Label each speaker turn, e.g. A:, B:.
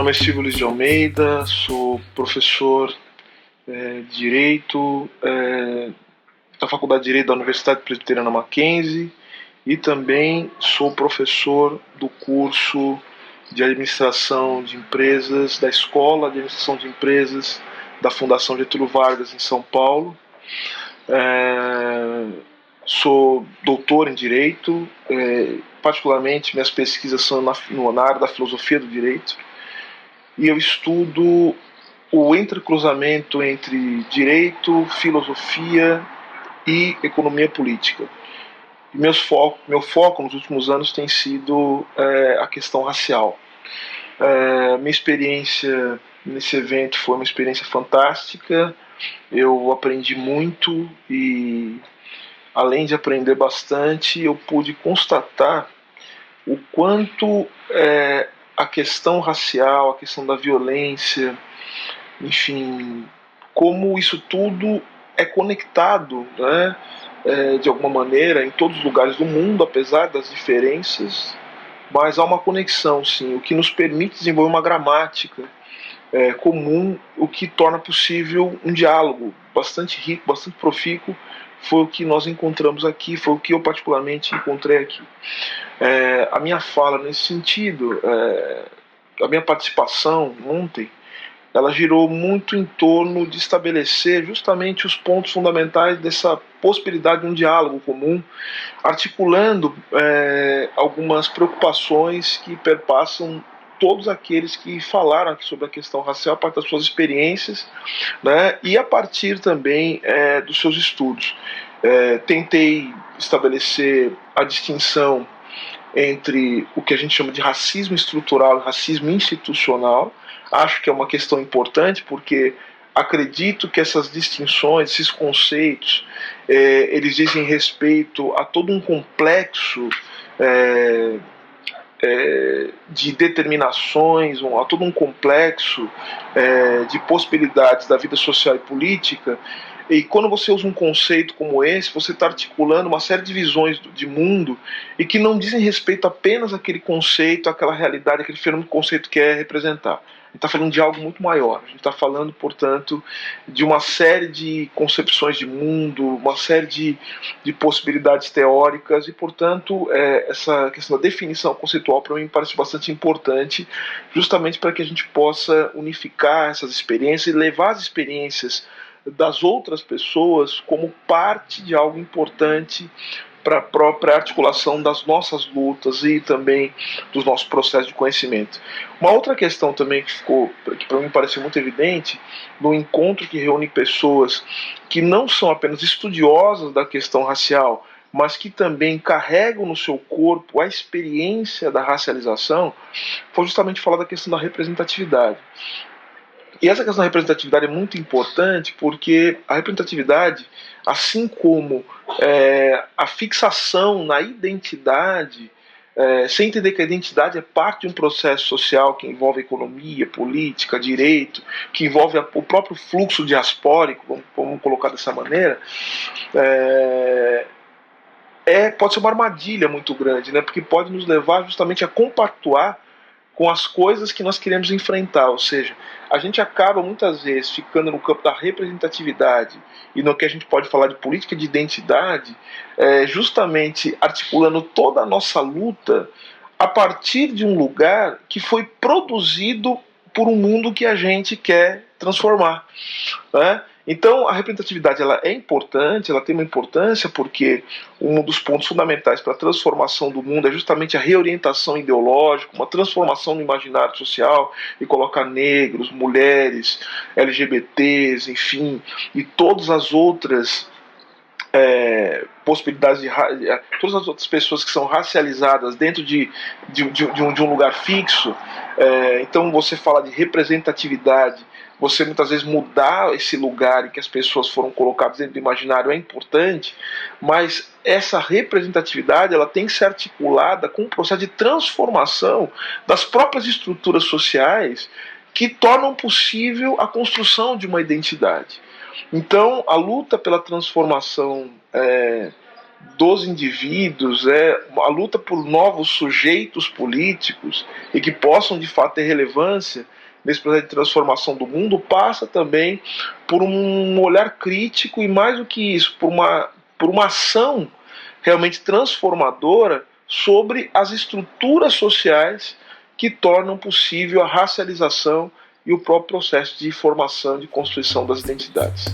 A: nome é Silvio Luiz de Almeida, sou professor de Direito da Faculdade de Direito da Universidade Presbiteriana Mackenzie e também sou professor do curso de Administração de Empresas da Escola de Administração de Empresas da Fundação Getúlio Vargas em São Paulo. Sou doutor em Direito, particularmente minhas pesquisas são na área da filosofia do direito, e eu estudo o entrecruzamento entre direito, filosofia e economia política. E meu foco nos últimos anos tem sido a questão racial. Minha experiência nesse evento foi uma experiência fantástica, eu aprendi muito e, além de aprender bastante, eu pude constatar o quanto a questão racial, a questão da violência, enfim, como isso tudo é conectado, né, de alguma maneira, em todos os lugares do mundo, apesar das diferenças, mas há uma conexão, sim, o que nos permite desenvolver uma gramática comum, o que torna possível um diálogo bastante rico, bastante profícuo. Foi o que nós encontramos aqui, foi o que eu particularmente encontrei aqui. A minha fala nesse sentido, a minha participação ontem, ela girou muito em torno de estabelecer justamente os pontos fundamentais dessa possibilidade de um diálogo comum, articulando algumas preocupações que perpassam todos aqueles que falaram aqui sobre a questão racial a partir das suas experiências, né, e a partir também dos seus estudos. Tentei estabelecer a distinção entre o que a gente chama de racismo estrutural e racismo institucional. Acho que é uma questão importante porque acredito que essas distinções, esses conceitos, eles dizem respeito a todo um complexo de determinações, a todo um complexo de possibilidades da vida social e política. E quando você usa um conceito como esse, você está articulando uma série de visões de mundo e que não dizem respeito apenas àquele conceito, àquela realidade, àquele fenômeno conceito que é representar. A gente está falando de algo muito maior. A gente está falando, portanto, de uma série de concepções de mundo, uma série de possibilidades teóricas e, portanto, essa questão da definição conceitual para mim parece bastante importante, justamente para que a gente possa unificar essas experiências e levar as experiências das outras pessoas como parte de algo importante para a própria articulação das nossas lutas e também dos nossos processos de conhecimento. Uma outra questão também que para mim pareceu muito evidente, no encontro que reúne pessoas que não são apenas estudiosas da questão racial, mas que também carregam no seu corpo a experiência da racialização, foi justamente falar da questão da representatividade. E essa questão da representatividade é muito importante porque a representatividade, assim como a fixação na identidade, sem entender que a identidade é parte de um processo social que envolve economia, política, direito, que envolve o próprio fluxo diaspórico, vamos colocar dessa maneira, pode ser uma armadilha muito grande, né, porque pode nos levar justamente a compactuar com as coisas que nós queremos enfrentar, ou seja, a gente acaba muitas vezes ficando no campo da representatividade e no que a gente pode falar de política de identidade, justamente articulando toda a nossa luta a partir de um lugar que foi produzido por um mundo que a gente quer transformar, né? Então a representatividade ela é importante, ela tem uma importância porque um dos pontos fundamentais para a transformação do mundo é justamente a reorientação ideológica, uma transformação no imaginário social e colocar negros, mulheres, LGBTs, enfim, e todas as outras possibilidades todas as outras pessoas que são racializadas dentro de um lugar fixo. Então você fala de representatividade, você muitas vezes mudar esse lugar em que as pessoas foram colocadas dentro do imaginário é importante, mas essa representatividade ela tem que ser articulada com um processo de transformação das próprias estruturas sociais que tornam possível a construção de uma identidade. Então, a luta pela transformação dos indivíduos, a luta por novos sujeitos políticos e que possam de fato ter relevância nesse processo de transformação do mundo, passa também por um olhar crítico e, mais do que isso, por uma ação realmente transformadora sobre as estruturas sociais que tornam possível a racialização e o próprio processo de formação, de construção das identidades.